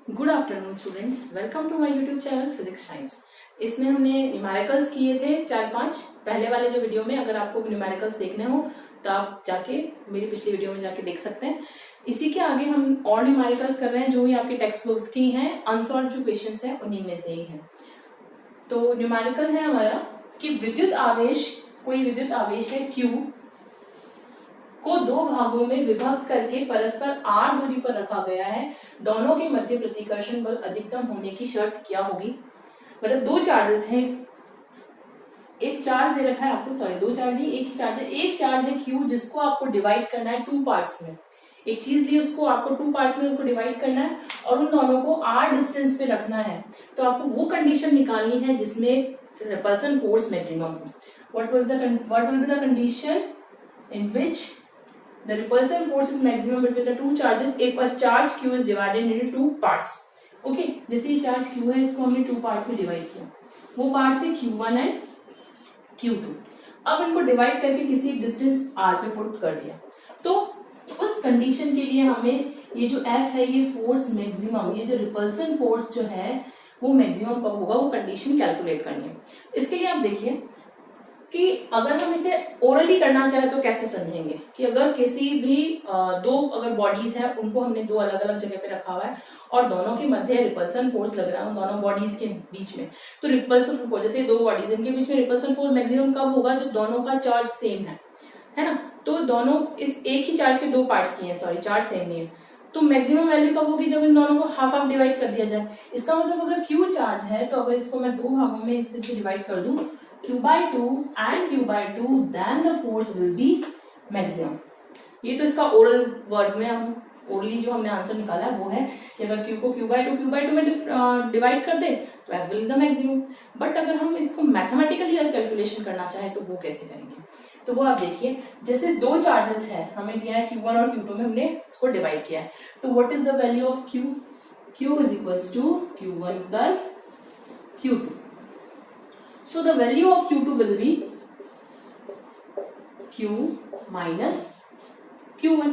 Good afternoon students, welcome to my YouTube channel physics science. इसमें हमने numericals किए थे 4-5 पहले वाले जो वीडियो में। अगर आपको न्यूमेरिकल्स देखने हो तो आप जाके मेरी पिछली वीडियो में जाके देख सकते हैं। इसी के आगे हम और न्यूमेरिकल्स कर रहे हैं जो ही आपके टेक्स्ट बुक्स की हैं, अनसॉल्व जो क्वेश्चंस हैं उन्हीं में से ही हैं। तो न्यूमेरिकल है हमारा कि विद्युत आवेश, कोई विद्युत आवेश है Q को दो भागों में विभक्त करके परस्पर r दूरी पर रखा गया है। दोनों के मध्य प्रतिकर्षण बल अधिकतम होने की शर्त क्या होगी? मतलब दो चार्जेस हैं, एक चार्ज दे रखा है आपको, सॉरी दो चार्ज नहीं, एक ही चार्ज है। एक चार्ज है Q जिसको आपको डिवाइड करना है टू पार्ट्स में। एक चीज ली, उसको आपको टू पार्ट में उसको डिवाइड करना है और उन दोनों को r डिस्टेंस पे रखना है। तो आपको वो कंडीशन निकालनी है जिसमें रिपल्सन फोर्स मैक्सिमम हो। What will be the condition in which the repulsive force is maximum between the two charges if a charge Q is divided into two parts. Okay, जैसे ये चार्ज Q है, इसको हमने two parts में divide किया। वो parts है Q1 and Q2। अब इनको डिवाइड करके किसी डिस्टेंस R पे पुट कर दिया। तो उस कंडीशन के लिए हमें ये जो F है, ये फोर्स मैक्सिमम, ये जो रिपल्सन फोर्स जो है वो मैक्सिमम कब होगा, वो कंडीशन कैलकुलेट करनी है। इसके लिए आप देखिए कि अगर हम इसे ओरली करना चाहे तो कैसे समझेंगे कि अगर किसी भी दो अगर बॉडीज है, उनको हमने दो अलग अलग जगह पे रखा हुआ है और दोनों के मध्य रिपल्सन फोर्स लग रहा है उन दोनों बॉडीज के बीच में। तो रिपल्सन फोर्स, जैसे दो बॉडीज इनके बीच में रिपल्सन फोर्स मैक्सिमम कब होगा, जब दोनों का चार्ज सेम है ना। तो दोनों इस एक ही चार्ज के दो पार्ट्स किए हैं, सॉरी चार्ज सेम नहीं है, तो मैक्सिमम वैल्यू कब होगी, जब इन दोनों को हाफ हाफ डिवाइड कर दिया जाए। इसका मतलब अगर Q चार्ज है तो अगर इसको मैं दो भागों में इस तरह से डिवाइड कर दूं, Q/2 and Q/2, then the force will be maximum। ये तो इसका ओरल वर्ड में हम ओरली जो हमने आंसर निकाला है वो है कि अगर Q को Q/2 में डिवाइड कर दे तो F will be the maximum। But अगर हम इसको मैथमेटिकली कैलकुलेशन करना चाहें तो वो कैसे करेंगे, तो वो आप देखिए। जैसे दो चार्जेस है, हमें दिया है Q1 और Q2 में, हमने इसको डिवाइड किया है। तो what is the value of Q? Q is equals to Q1 plus Q2। So the value of Q2 will be Q minus Q1।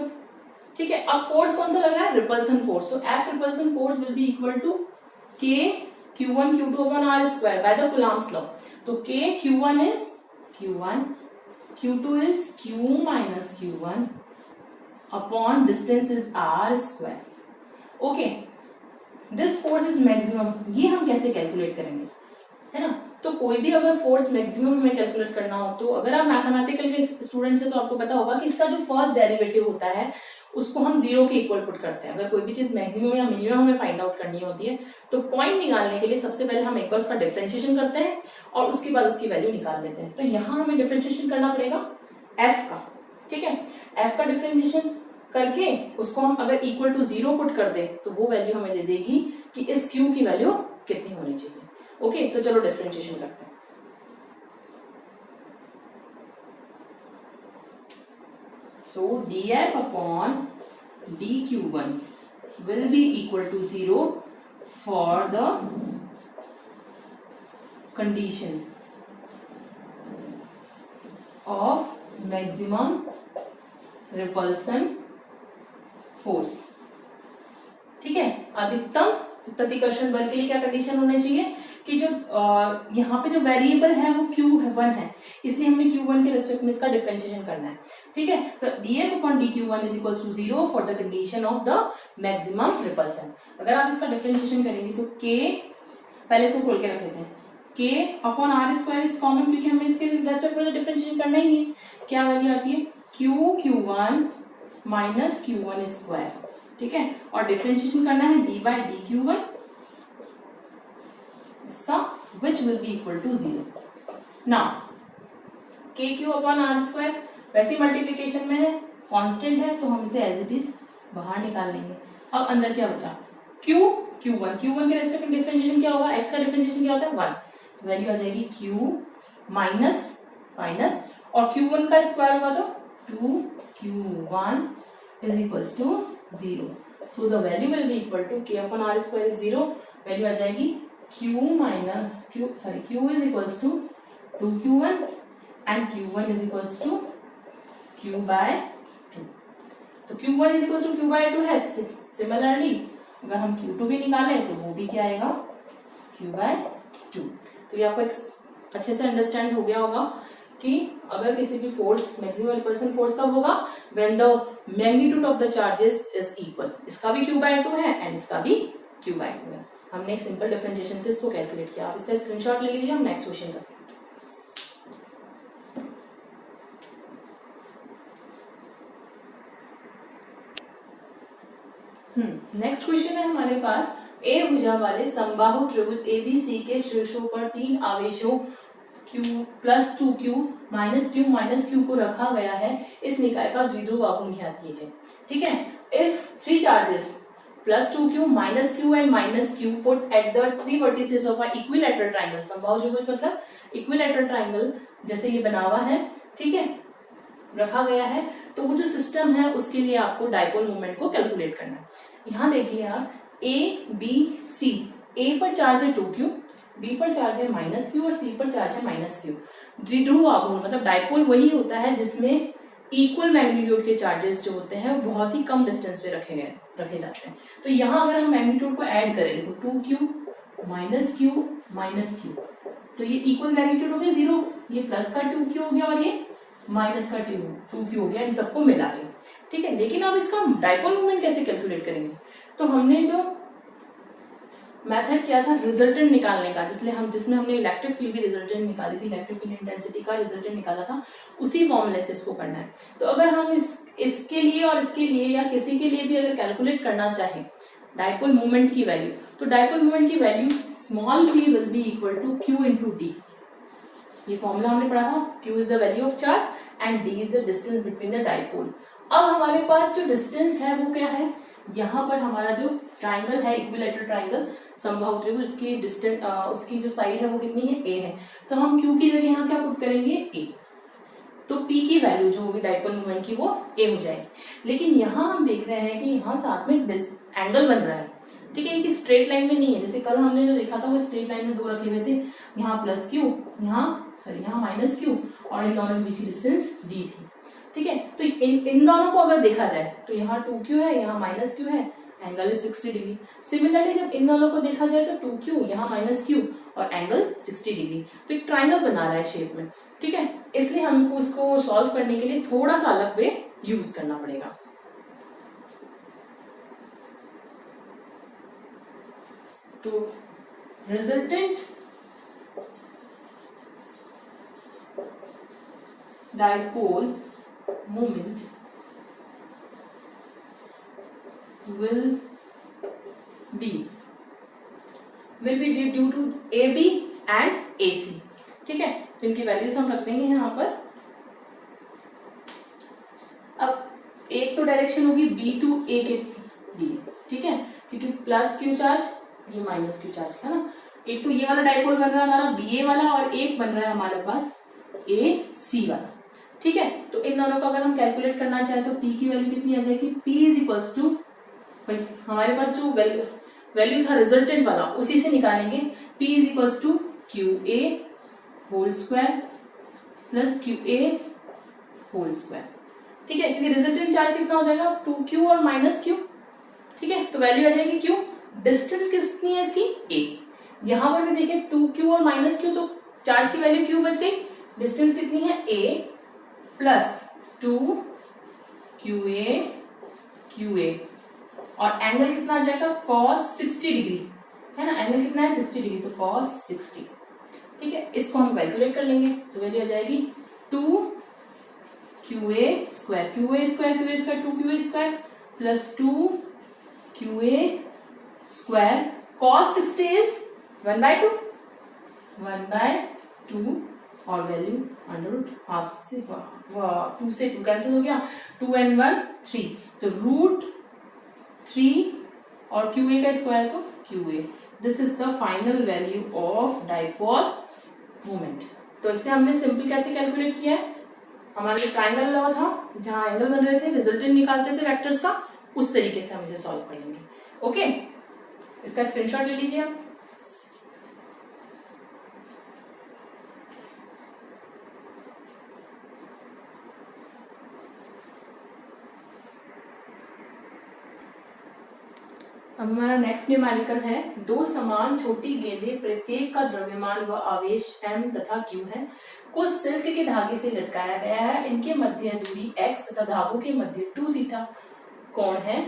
ठीक है, अब फोर्स कौन सा लग रहा है, रिपल्सन फोर्स। तो F repulsion force will be equal to K Q1 Q2 upon R square by the Coulomb's law। तो K Q1 is Q1, Q2 is Q minus Q1 upon distance is R square। Okay, this force is maximum। ये हम कैसे calculate करेंगे, है ना। तो कोई भी अगर फोर्स मैक्सिमम हमें कैलकुलेट करना हो, तो अगर आप मैथमेटिकल के स्टूडेंट हैं तो आपको पता होगा कि इसका जो फर्स्ट डेरिवेटिव होता है उसको हम जीरो के इक्वल पुट करते हैं। अगर कोई भी चीज मैक्सिमम या मिनिमम हमें फाइंड आउट करनी होती है तो पॉइंट निकालने के लिए सबसे पहले हम एक बार उसका डिफरेंशिएशन करते हैं और उसके बाद उसकी वैल्यू निकाल लेते हैं। तो यहाँ हमें डिफरेंशिएशन करना पड़ेगा एफ का। ठीक है, एफ का डिफरेंशिएशन करके उसको हम अगर इक्वल टू जीरो पुट कर दे तो वो वैल्यू हमें दे देगी कि इस क्यू की वैल्यू कितनी होनी चाहिए। ओके, तो चलो डिफरेंशिएशन करते हैं। सो dF upon dQ1 will be equal to 0 for the condition of maximum repulsion force। ठीक है, अधिकतम प्रतिकर्षण बल के लिए क्या कंडीशन होना चाहिए कि जो यहाँ पे जो वेरिएबल है वो Q1 है, इसलिए हमने Q1 के रेस्पेक्ट में इसका डिफरेंशिएशन करना है। ठीक है, तो dF upon dQ1 is equals to 0 for the condition of the maximum repulsion। अगर आप इसका डिफरेंशिएशन करेंगे तो K, पहले इसको खोल के रख लेते हैं, K upon R square is common क्योंकि हमें इसके रेस्पेक्ट में डिफरेंशिएशन करना ही है। क्या वैल्यू आती है, Q1 माइनस Q1 स्क्वायर। ठीक है, और डिफरेंशिएशन करना है d by dQ1 इसका, which will be equal to 0। now KQ upon R square वैसे मल्टीप्लीकेशन में है, कांस्टेंट है, तो हम इसे एज इट इज बाहर निकाल लेंगे। अब अंदर क्या बचा, Q1 के रेस्पेक्ट में डिफरेंशिएशन क्या होगा, x का डिफरेंशिएशन क्या होता है 1, वैल्यू आ जाएगी Q माइनस माइनस, और Q1 का स्क्वायर होगा तो 2Q1 is equals to 0। so the value will be equal to K upon R square is 0, value आ जाएगी Q is equals to 2Q1 and Q1 is equals to Q by 2। तो Q1 is equals to Q by 2 है। Similarly अगर हम Q2 भी निकालें तो वो भी क्या आएगा, Q/2। तो ये आपको अच्छे से अंडरस्टैंड हो गया होगा कि अगर किसी भी फोर्स, मैक्सिमम रिपल्सन फोर्स कब होगा, when the magnitude of the charges is equal. इसका भी Q/2 है एंड इसका भी Q/2 है। हमने एक सिंपल डिफरेंशिएशन से इसको कैलकुलेट किया। आप इसका स्क्रीनशॉट ले लीजिए, हम नेक्स्ट क्वेश्चन करते हैं। नेक्स्ट क्वेश्चन है हमारे पास, ए भुजा वाले समबाहु त्रिभुज ABC के शीर्षों पर 3 आवेशों Q + 2Q - Q को रखा गया है। इस निकाय का द्विध्रुव आघूर्ण ज्ञात कीजिए। ठीक है, if 3 charges + 2Q - Q and -Q put at the 3 vertices of an equilateral triangle, समबाहु त्रिभुज मतलब इक्विलैटरल ट्राइंगल जैसे ये बना हुआ है, ठीक है, रखा गया है, तो वो जो सिस्टम है उसके लिए आपको डाइपोल मोमेंट को कैलकुलेट करना है। यहाँ देखिए आप, ABC, A पर चार्ज है 2Q, B पर चार्ज है -Q और C पर चार्ज है -Q। द्विध्रुव आघूर्ण मतलब डाइपोल वही होता है जिसमें इक्वल मैग्नीट्यूड के चार्जेस जो होते हैं वो बहुत ही कम डिस्टेंस पे रखे जाते हैं। तो यहाँ अगर हम मैग्नीट्यूड को ऐड करें, देखो 2Q -Q, तो ये इक्वल मैग्नीट्यूड हो गया 0, ये प्लस का 2Q हो गया और ये माइनस का 2Q हो गया, इन सबको मिला के। ठीक है, लेकिन अब इसका डाइपोल मोमेंट कैसे कैलकुलेट करेंगे? तो हमने जो मेथड किया था रिजल्टेंट निकालने का, जिसमें हमने इलेक्ट्रिक फील्ड की रिजल्टेंट निकाली थी, इलेक्ट्रिक फील्ड इंटेंसिटी का रिजल्टेंट निकाला था, उसी फॉर्मूले से इसको करना है। तो अगर हम इसके लिए और इसके लिए या किसी के लिए भी अगर कैलकुलेट करना चाहें डाइपोल मोमेंट की वैल्यू, तो डाइपोल मोमेंट की value small p will be equal to Q × D। ये फॉर्मूला हमने पढ़ा था, Q is the value of charge and D is the distance between the dipole. अब हमारे पास जो डिस्टेंस है वो क्या है, यहाँ पर हमारा जो ट्राइंगल है, इक्विलैटरल ट्राइंगल समबाहु त्रिभुज, उसकी डिस्टेंस, उसकी जो साइड है वो कितनी है, A है। तो हम Q की जगह यहाँ क्या पुट करेंगे, A। तो P की वैल्यू जो होगी डाइपोल मोमेंट की वो A हो जाएगी। लेकिन यहाँ हम देख रहे हैं कि यहाँ साथ में एंगल बन रहा है, ठीक है, कि स्ट्रेट लाइन में नहीं है। जैसे कल हमने जो देखा था वो स्ट्रेट लाइन में 2 रखे हुए थे, यहाँ +Q, यहाँ -Q और इन दोनों के बीच की डिस्टेंस D थी। ठीक है, तो इन दोनों को अगर देखा जाए तो यहाँ 2Q है, यहाँ -Q है, एंगल इज 60 डिग्री। सिमिलरली जब इन दोनों को देखा जाए तो 2Q, यहाँ -Q और एंगल 60 डिग्री। तो एक ट्राइंगल बना रहा है शेप में। ठीक है, इसलिए हमको इसको सॉल्व करने के लिए थोड़ा सा अलग वे यूज करना पड़ेगा। तो resultant dipole moment will be due to AB and AC। ठीक है, तो इनकी वैल्यूज हम रख देंगे यहाँ पर। अब एक तो डायरेक्शन होगी B to A के लिए, ठीक है, क्योंकि +Q चार्ज, ये -Q चार्ज है ना। एक तो ये वाला डाइपोल बन रहा है हमारा BA वाला, और एक बन रहा है हमारे पास AC वाला। ठीक है, तो इन दोनों का अगर हम कैलकुलेट करना चाहें तो P की वैल्यू कितनी आ जाएगी, P इज इक्वल्स टू, भाई हमारे पास जो वैल्यू था रिजल्टेंट वाला उसी से निकालेंगे। P is equals to QA whole square plus QA whole square. ठीक है, क्योंकि रिजल्टेंट चार्ज कितना हो जाएगा 2Q और -Q। ठीक है, तो वैल्यू आ जाएगी Q, डिस्टेंस कितनी है इसकी A। यहाँ पर भी देखिए 2Q और -Q, तो चार्ज की वैल्यू Q बच गई, डिस्टेंस कितनी है A प्लस 2QA QA, और एंगल कितना आ जाएगा cos 60 डिग्री, है ना, एंगल कितना है 60 डिग्री, तो cos 60। ठीक है, इसको हम कैलकुलेट कर लेंगे तो वैल्यू आ जाएगी 2QA square, QA square 2QA square plus 2QA square, cos 60 is 1/2, 1/2, और वैल्यू √12 से 2 से 2 कैंसिल हो गया, 2 and 1 3, तो √3 और QA का स्क्वायर तो QA। This is the final value of dipole moment. तो इससे हमने सिंपल कैसे कैलकुलेट किया है, हमारा जो ट्राइंगल लॉ था जहां एंगल बन रहे थे, रिजल्टेंट निकालते थे वेक्टर्स का, उस तरीके से हम इसे सॉल्व कर लेंगे। ओके, इसका स्क्रीनशॉट ले लीजिए आप। अब हमारा नेक्स्ट न्यूमेरिकल है, दो समान छोटी गेंदें प्रत्येक का द्रव्यमान व आवेश m तथा q है, कुछ सिल्क के धागे से लटकाया गया है, इनके मध्य दूरी x तथा धागों के मध्य 2 थीटा कोण है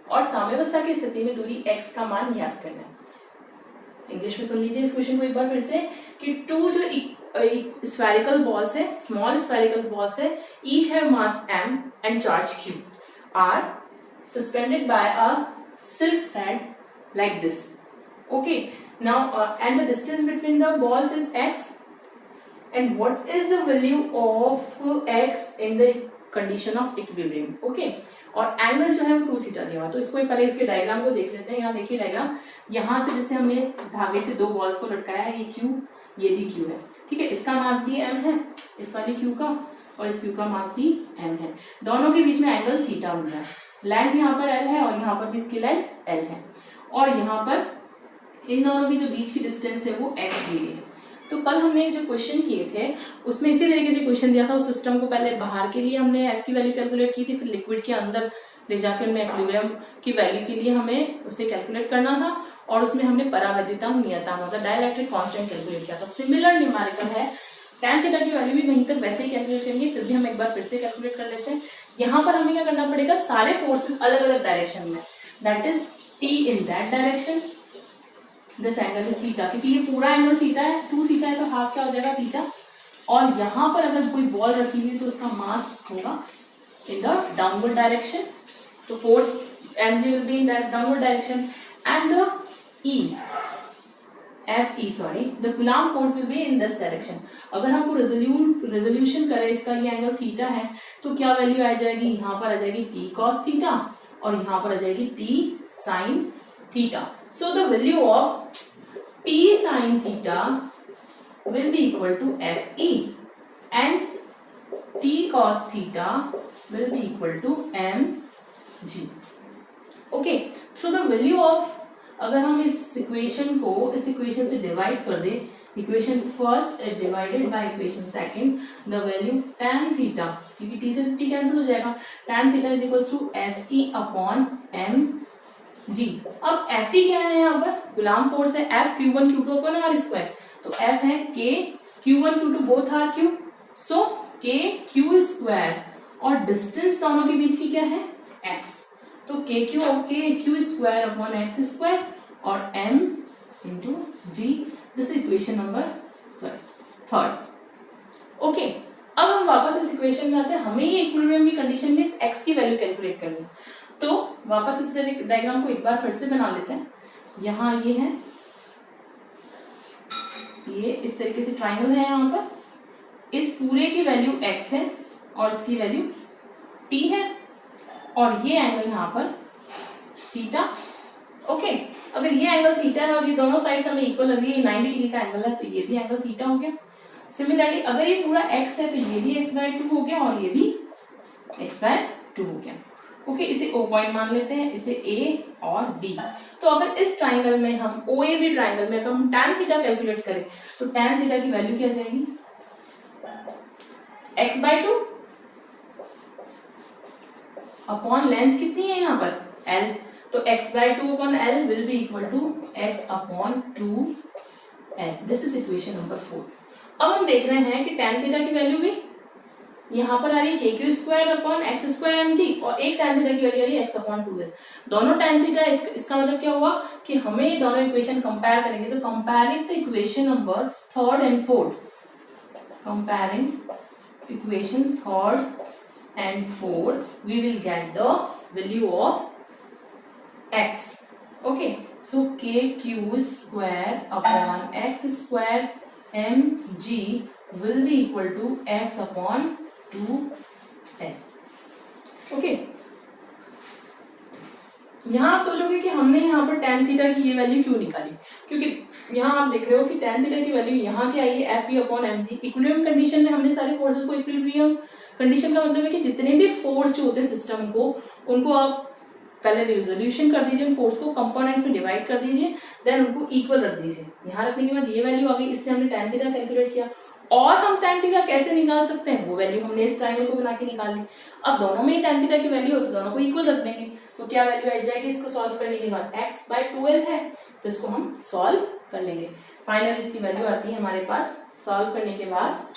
और साम्यावस्था की स्थिति में दूरी x का मान ज्ञात करना है। इंग्लिश में सुन लीजिए इस क्वेश्चन को एक बार फिर से कि टू जो स्फेरिकल बॉल्स है, स्मॉल स्फेरिकल बॉल्स है, each have mass m and charge q are suspended by a silk thread like this. Okay, now and the distance between the balls is x, and what is the value of x in the condition of equilibrium. Okay, और angle जो है वो 2 theta दिया हुआ, तो इसको पहले इसके डायग्राम को देख लेते हैं। यहाँ देखिए डायग्राम, यहाँ से जैसे हमने धागे से दो बॉल्स को लटकाया है, ये q, ये भी q है, ठीक है। इसका मास भी m है, इस वाले q का, और इस q का मास भी m है। दोनों के बीच में एंगल थीटा बन रहा है। लेंथ यहाँ पर l है और यहाँ पर भी इसकी लेंथ l है, और यहाँ पर इन दोनों की जो बीच की डिस्टेंस है वो x दी गई है। तो कल हमने जो क्वेश्चन किए थे उसमें इसी तरीके से क्वेश्चन दिया था। उस सिस्टम को पहले बाहर के लिए हमने f की वैल्यू कैलकुलेट की थी, फिर लिक्विड के अंदर ले जाकर हमें इक्विलिब्रियम की वैल्यू के लिए हमें उसे कैलकुलेट करना था, और उसमें हमने परावैद्युता नियतांक मतलब डाइलेक्ट्रिक कांस्टेंट कैलकुलेट किया था। सिमिलर न्यूमेरिकल है, tan थीटा की वैल्यू भी वहीं तक वैसे ही कैलकुलेट करेंगे, फिर भी हम एक बार फिर से कैलकुलेट कर लेते हैं। यहाँ पर हमें क्या करना पड़ेगा, सारे फोर्सेस अलग अलग डायरेक्शन में, that is t in that direction, this angle is theta, क्योंकि ये पूरा एंगल थीटा है, 2 थीटा है तो हाफ क्या हो जाएगा थीटा। और यहाँ पर अगर कोई बॉल रखी हुई तो उसका मास होगा इन द डाउनवर्ड डायरेक्शन, तो force mg will be in that downward direction, and the the Coulomb force will be in this direction. अगर हमको रेजोल्यूशन करें इसका, ये एंगल थीटा है, तो क्या वैल्यू आ जाएगी, यहाँ पर आ जाएगी t cos थीटा और यहाँ पर आ जाएगी t sin theta. So the value of t sin theta will be equal to fe and t cos theta will be equal to mg. Okay, so the value of, अगर हम इस equation को इस equation से divide कर दें, equation first divided by equation second, the value tan theta, क्योंकि t से t कैंसिल हो जाएगा, tan theta is equal to fe upon mg। अब fe क्या है, यहाँ पर गुलाम फोर्स है, F q1 q2 upon r square, तो F है k q1 q2 both are q, so k q square, और डिस्टेंस दोनों के बीच की क्या है x, तो k q square upon x square और m into g, this equation number third. Okay, अब हम वापस इस इक्वेशन में आते हैं, हमें ये इक्विलिब्रियम की कंडीशन में इस x की वैल्यू कैलकुलेट करनी है। तो वापस इस डायग्राम को एक बार फिर से बना लेते हैं। यहाँ ये है, ये इस तरीके से ट्राइंगल है, यहाँ पर इस पूरे की वैल्यू x है और इसकी वैल्यू t है, और ये एंगल यहाँ पर थीटा। ओके, अगर ये एंगल थीटा है और ये दोनों साइड्स हमें इक्वल लग रही है, 90 डिग्री का एंगल है, तो ये भी एंगल थीटा हो गया। सिमिलरली अगर ये पूरा x है तो ये भी x/2 हो गया और ये भी x/2 हो गया। ओके, इसे O पॉइंट मान लेते हैं, इसे A और B। तो अगर इस ट्राइंगल में हम OAB ट्राइंगल में अगर हम tan थीटा कैलकुलेट करें तो tan थीटा की वैल्यू क्या जाएगी, x/2 अपॉन लेंथ कितनी है यहाँ पर l, तो x/2 upon l will be equal to x upon 2l। This is equation number 4। अब हम देख रहे हैं कि tan थीटा की वैल्यू भी यहाँ पर आ रही है k q square upon x square m g, और एक tan थीटा की वैल्यू आ रही है x अपॉन 2l। दोनों tan थीटा, इसका मतलब क्या हुआ कि हमें ये दोनों इक्वेशन कंपेयर करेंगे, तो comparing the equation number third and fourth, comparing equation third and 4, we will get the value of x. Okay, so kq square upon x square mg will be equal to x upon 2l. Okay, यहाँ आप सोचोगे कि हमने यहाँ पर tan theta की ये value क्यों निकाली, क्योंकि यहाँ आप देख रहे हो कि tan थीटा की वैल्यू यहाँ की आई है Fe upon mg। Equilibrium condition में हमने सारे फोर्सेस को, इक्विलिब्रियम कंडीशन का मतलब है कि जितने भी फोर्स जो होते हैं सिस्टम को, उनको आप पहले रिजोल्यूशन कर दीजिए, उन फोर्स को कंपोनेंट्स में डिवाइड कर दीजिए, देन उनको इक्वल रख दीजिए। यहाँ रखने के बाद ये वैल्यू आ गई, इससे हमने tan थीटा कैलकुलेट किया। और हम tan थीटा कैसे निकाल सकते हैं, वो वैल्यू हमने इस ट्राइंगल को बना के निकाल ली। अब दोनों में ही tan थीटा की वैल्यू हो तो दोनों को इक्वल रख देंगे, तो क्या वैल्यू आ जाएगी इसको सॉल्व करने के बाद, x/12 है तो इसको हम सॉल्व कर लेंगे। फाइनल इसकी वैल्यू आती है हमारे पास सॉल्व करने के बाद,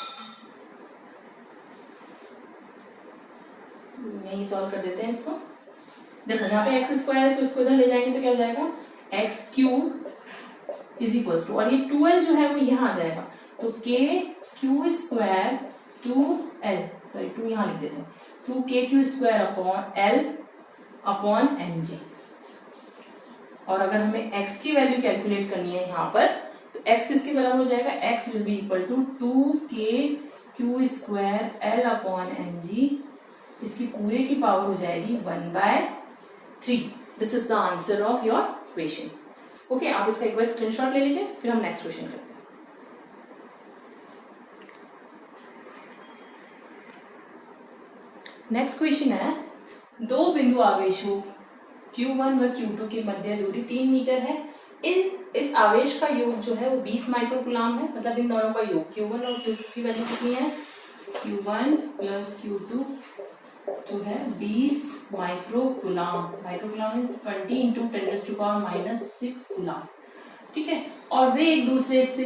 यही सॉल्व कर देते हैं इसको। देखो यहाँ पे x² है, इसको इधर ले जाएंगे तो क्या हो जाएगा, x³ इज इक्वल टू, और ये 12 जो है वो यहाँ आ जाएगा, तो KQ² 2L, सॉरी 2 यहाँ लिख देते हैं, 2KQ² अपॉन mg। और अगर हमें x की वैल्यू कैलकुलेट करनी है यहाँ पर, तो x किसके बराबर हो जाएगा, x will be equal to 2KQ² L upon mg, इसकी पूरे की पावर हो जाएगी 1/3। This is the answer of your question. Okay, आप इसका एक बार स्क्रीनशॉट ले लीजिए, फिर हम नेक्स्ट क्वेश्चन करते हैं। नेक्स्ट क्वेश्चन है, दो बिंदु आवेशों Q1 व Q2 के मध्य दूरी 3 मीटर है। इस आवेश का योग जो है वो 20 माइक्रोकूलम है, मतलब इन दोनों का योग Q1 और Q2 की वैल्यू कितनी है, Q1 प्लस Q2 जो है 20 माइक्रोकूलम, माइक्रोकूलम में 20 × 10⁻⁻6 कूलम, ठीक है। और वे एक दूसरे से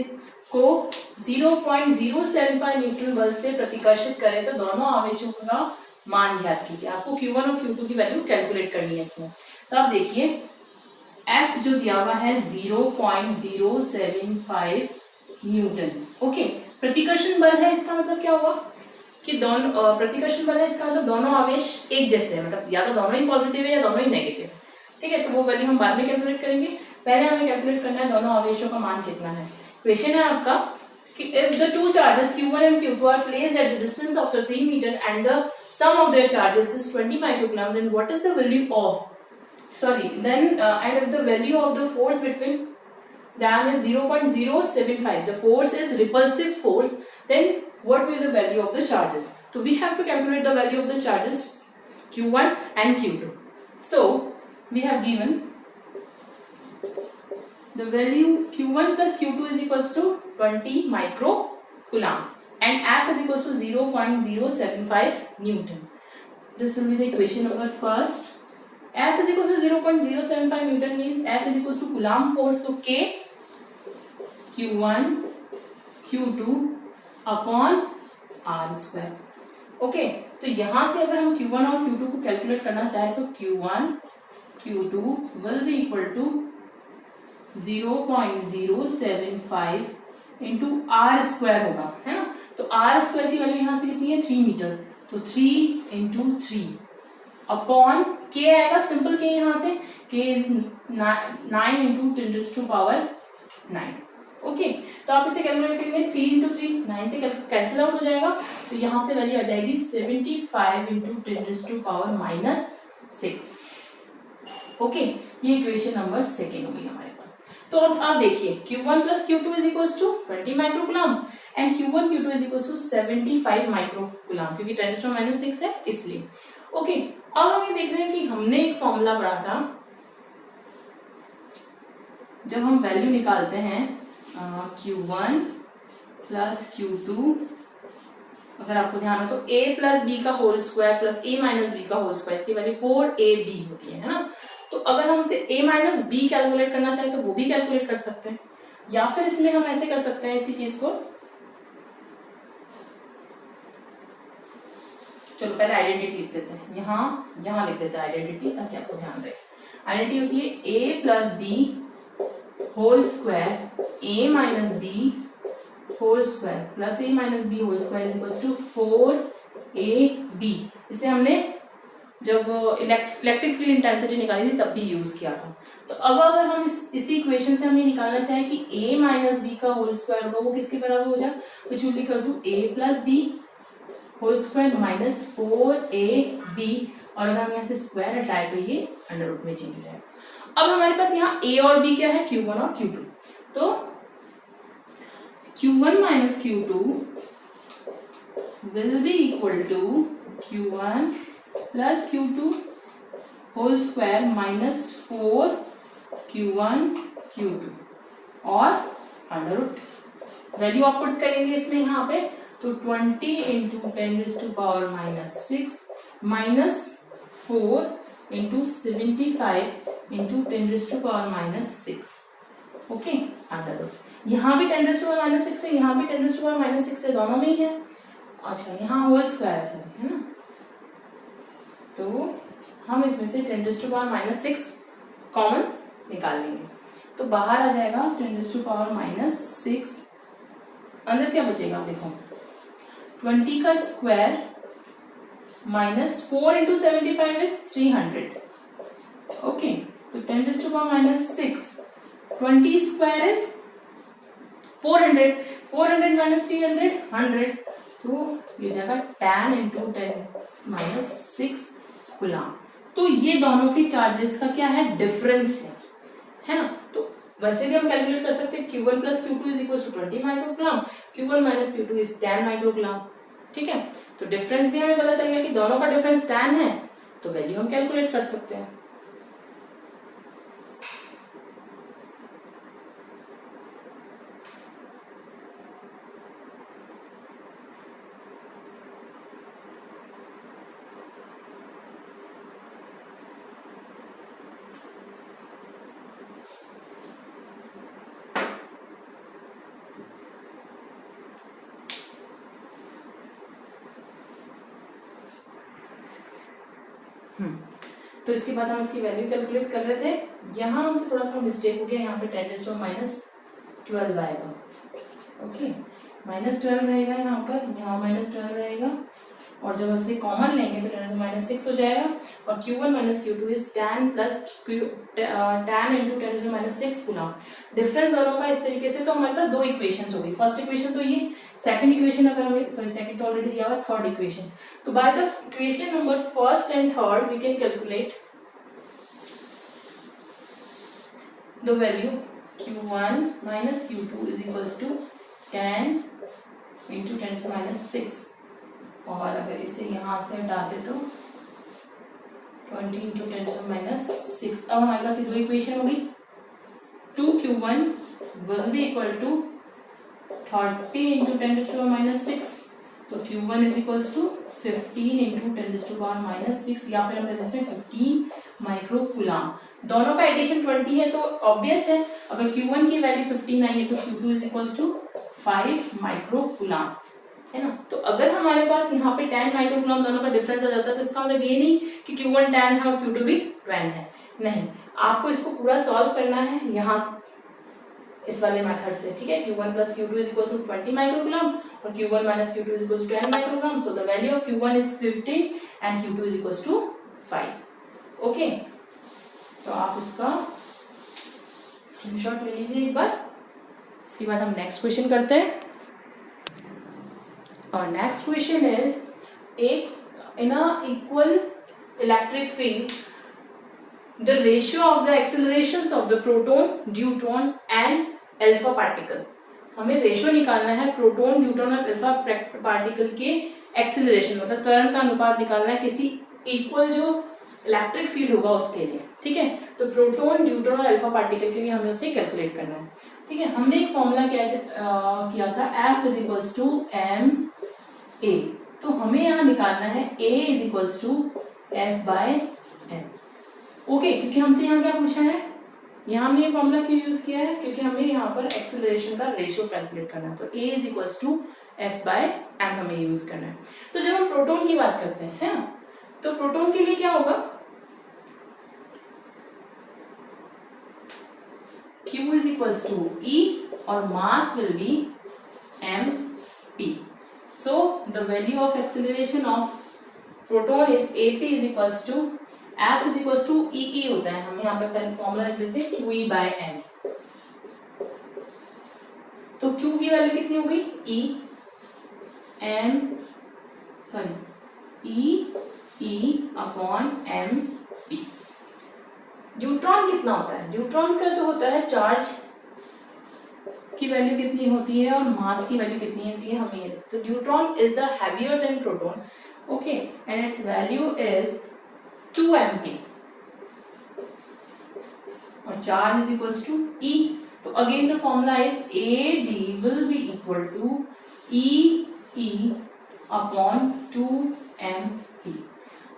को 0.075 न्यूटन बल से प्रतिकर्षित करें, तो दोनों आवेशों का मान ज्ञात कीजिए। आपको Q1 और Q2 की वैल्यू कैलकुलेट करनी है इसमें। तो आप देखिए F जो दिया हुआ है 0.075 न्यूटन, ओके। प्रतिकर्षण बल है, इसका मतलब क्या हुआ कि दोनों प्रतिकर्षण बल है, इसका मतलब दोनों आवेश एक जैसे हैं, मतलब या तो दोनों ही पॉजिटिव है या दोनों ही नेगेटिव है, ठीक है। तो वो वैल्यू हम बाद में कैलकुलेट करेंगे, पहले हमें कैलकुलेट करना है दोनों आवेशों का मान कितना है। क्वेश्चन है आपका कि if the two charges Q1 and Q2 are placed at the distance of the 3 meter and the sum of their charges is 20 microcoulomb, then what is the value of, and if the value of the force between them is 0.075, the force is repulsive force, then what will the value of the charges? So we have to calculate the value of the charges Q1 and Q2. So we have given the value Q1 plus Q2 is equals to 20 microcoulomb and F is equals to 0.075 Newton. This will be the equation number first. F is equals to 0.075 Newton means F is equals to Coulomb force, so K Q1 Q2 upon R²। Okay, तो यहां से अगर हम Q1 और Q2 को calculate करना चाहे तो Q1 Q2 will be equal to 0.075 into R² होगा, है ना। तो R² की वैल्यू यहाँ से कितनी है 3 मीटर, तो 3 × 3 अपॉन K आएगा, सिंपल K यहाँ से K इज 9 × 10⁻⁹। ओके, तो आप इसे कैलकुलेट करेंगे 3 × 3 9 से कैंसिल आउट हो जाएगा, तो यहाँ से वैल्यू आ जाएगी 75 × 10⁻⁶। ओके, ये इक्वेशन नंबर सेकेंड हो गई हमारे पास। तो अब आप देखिए Q1 plus Q2 is equals to 20 microcoulomb and Q1 Q2 is equals to 75 microcoulomb, क्योंकि 10⁻⁶ है इसलिए। ओके, अब हम ये देख रहे हैं कि हमने एक फॉर्मूला पढ़ा था, जब हम वैल्यू निकालते हैं Q1 प्लस Q2, अगर आपको ध्यान हो तो A प्लस बी का whole square plus A minus b का होल स्क्वायर, इसकी वैल्यू 4AB होती है ना। तो अगर हम इसे A माइनस बी कैलकुलेट करना चाहें तो वो भी कैलकुलेट कर सकते हैं, या फिर इसमें हम ऐसे कर सकते हैं इसी चीज को, चलो पहले आइडेंटिटी लिख देते हैं, यहाँ लिख देते हैं आइडेंटिटी ताकि आपको ध्यान रहे। आइडेंटिटी होती है A plus b whole square A minus b whole square plus A minus b whole square is equals to 4AB। इसे हमने जब इलेक्ट्रिक फील्ड इंटेंसिटी निकाली थी तब भी यूज किया था। तो अब अगर हम इसी इक्वेशन से हमें निकालना चाहे कि A माइनस बी का होल स्क्वायर होगा वो किसके बराबर हो जाए, which will be equal to A plus b whole square minus 4AB, और अगर हम यहाँ से स्क्वायर हटाए तो ये अंडर रूट में चेंज हो जाएगा। अब हमारे पास यहाँ A और B क्या है, Q1 और Q2, तो Q1 minus Q2 will be equal to Q1 plus Q2 whole square minus 4Q1 Q2 और अंडर रूट वैल्यू आप पुट करेंगे इसमें यहाँ पे, तो 20 into 10⁻⁻6 minus 4 into 75 into 10⁻⁻6, okay, under root. यहाँ भी 10⁻⁻6 है, यहाँ भी 10⁻⁻6 है, दोनों में ही है। अच्छा, यहाँ होल स्क्वायर है सॉरी, है ना, तो हम इसमें से 10⁻⁻6 कॉमन निकाल लेंगे, तो बाहर आ जाएगा 10⁻⁻6, अंदर क्या बचेगा देखो, 20 का square minus 4 into 75 is 300, okay, तो 10⁻⁻6, 20 स्क्वायर इज 400, 400 माइनस 300 100, तो ये जाएगा 10 इंटू 10⁻6 कूलम। तो ये दोनों के चार्जेस का क्या है, डिफरेंस है ना। तो वैसे भी हम कैलकुलेट कर सकते हैं Q1 plus Q2 is equal to 20 microcoulomb, Q1 minus Q2 is 10 microcoulomb, ठीक है। तो डिफरेंस भी हमें पता चल गया कि दोनों का डिफरेंस 10 है, तो वैल्यू हम कैलकुलेट कर सकते हैं। तो इसके बाद हम इसकी वैल्यू कैलकुलेट कर रहे थे, यहाँ हमसे थोड़ा सा मिस्टेक हो गया, यहाँ पे 10⁻⁻12 आएगा, ओके, -12 रहेगा यहाँ पर, यहाँ -12 रहेगा, और जब इसे कॉमन लेंगे तो 10⁻⁻6 हो जाएगा, और Q1 minus Q2 is 10 plus 10 into 10⁻⁻6 coulomb. Difference दोनों का इस तरीके से, तो हमारे पास दो इक्वेशन हो गई, फर्स्ट इक्वेशन तो ये, सेकंड इक्वेशन अगर हमें, सॉरी सेकंड तो ऑलरेडी दिया हुआ, थर्ड इक्वेशन, तो by the equation number first and third we can calculate the value Q1 minus Q2 is equals to 10 into 10⁻⁻6, और अगर इसे यहाँ से हटाते तो 20 इंटू 10⁻�6। अब हमारे पास ये दो इक्वेशन हो गई, 2Q1 will be equal to 30 into 10⁻⁻6, तो Q1 is equals to 15 into 10⁻⁻6, या फिर हम कह सकते हैं 15 माइक्रोकूलम। दोनों का एडिशन 20 है, तो ऑब्वियस है अगर Q1 की वैल्यू 15 आई है तो Q2 is equals to 5 microcoulomb, है ना। तो अगर हमारे पास यहाँ पे 10 माइक्रोकूलम दोनों का डिफरेंस आ जाता है, तो इसका मतलब ये नहीं कि Q1 10 है और Q2 भी 10 है, नहीं, आपको इसको पूरा सॉल्व करना है यहाँ इस वाले मेथड से, ठीक है। Q1 plus Q2 is equal to 20 microcoulomb और Q1 minus Q2 is equal to 10 microcoulomb, so the value of Q1 is 15 and Q2 is equal to 5, okay. तो आप इसका स्क्रीनशॉट ले लीजिए एक बार। इसके बाद हम नेक्स्ट क्वेश्चन करते हैं, और नेक्स्ट क्वेश्चन इज, एक in a equal electric field the ratio of the accelerations of the proton, deuteron and alpha particle। हमें रेशियो निकालना है प्रोटॉन, न्यूट्रॉन और अल्फा पार्टिकल के एक्सेलरेशन, मतलब त्वरण का अनुपात निकालना है किसी इक्वल जो इलेक्ट्रिक फील्ड होगा उसके लिए, ठीक है। तो प्रोटॉन, न्यूट्रॉन और अल्फा पार्टिकल के लिए हमें उसे कैलकुलेट करना है, ठीक है। हमने एक फॉर्मूला किया था F is equals to m a, तो हमें यहाँ निकालना है A is equals to f by m, okay, क्योंकि हमसे यहाँ क्या पूछा है, यहाँ हमने ये फॉर्मूला क्यों यूज किया है, क्योंकि हमें यहाँ पर एक्सेलरेशन का रेशियो कैलकुलेट करना है, तो A is equals to f by m हमें यूज करना है। तो जब हम प्रोटॉन की बात करते हैं, है ना, तो प्रोटॉन के लिए क्या होगा, Q is equals to E और mass will be mp, so the value of acceleration of proton is ap is equals to f is equals to e होता है, हम यहाँ पर पहले फॉर्मूला लिख देते हैं qe by n। तो q की वैल्यू कितनी हो गई, e upon m p. Deuteron कितना होता है, ड्यूट्रॉन का जो होता है चार्ज की वैल्यू कितनी होती है और मास की वैल्यू कितनी होती है, हमें ये तो deuteron is the heavier than proton, okay, and its value is 2 mp और charge is equals to e, तो again the formula is AD will be equal to EE upon 2MP।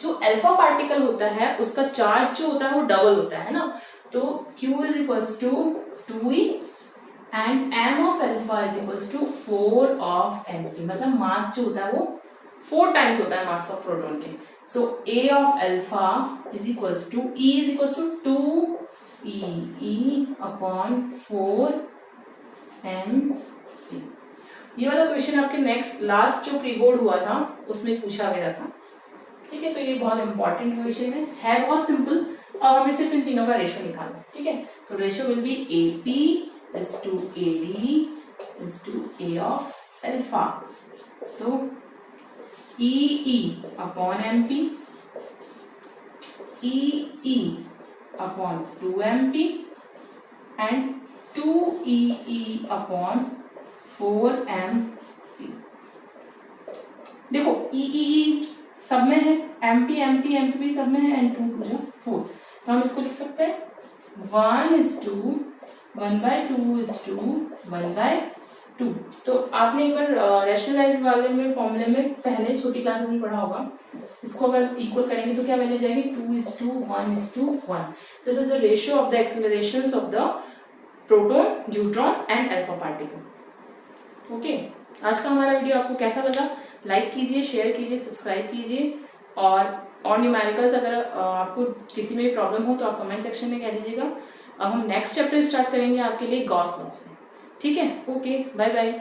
जो अल्फा पार्टिकल होता है उसका charge जो होता है वो डबल होता है ना, तो Q is equals to 2E and M of alpha is equals to 4 of MP। मतलब मास जो होता है वो 4 टाइम्स होता है मास ऑफ प्रोटॉन के। So A of alpha is equals to E is equals to 2EE upon 4MP। ये वाला क्वेश्चन आपके नेक्स्ट लास्ट जो प्री बोर्ड हुआ था उसमें पूछा गया था, ठीक है। तो ये बहुत इंपॉर्टेंट क्वेश्चन है बहुत सिंपल। और हमें सिर्फ इन तीनों का रेशियो निकालना है, ठीक है। तो ratio will be AP is to AD is to A of alpha. तो EE upon MP, EE upon 2MP and 2EE upon 4MP। देखो EE सब में है, MP भी सब में है एंड 2 2 4। तो हम इसको लिख सकते हैं 1:2 तो आपने एक बार रैशनलाइज वाले में फॉर्मूले में पहले छोटी क्लासेस में पढ़ा होगा। इसको अगर इक्वल करेंगे तो क्या वैल्यू जाएगी 2:1:1। This is the ratio of the accelerations of the proton, neutron and alpha particle. Okay, आज का हमारा वीडियो आपको कैसा लगा? लाइक कीजिए, शेयर कीजिए, सब्सक्राइब कीजिए। और न्यूमेरिकल्स अगर आपको किसी में भी प्रॉब्लम हो तो आप कमेंट सेक्शन में कह दीजिएगा। अब हम नेक्स्ट चैप्टर स्टार्ट करेंगे आपके लिए गॉस लॉ से, ठीक है। Okay, bye bye.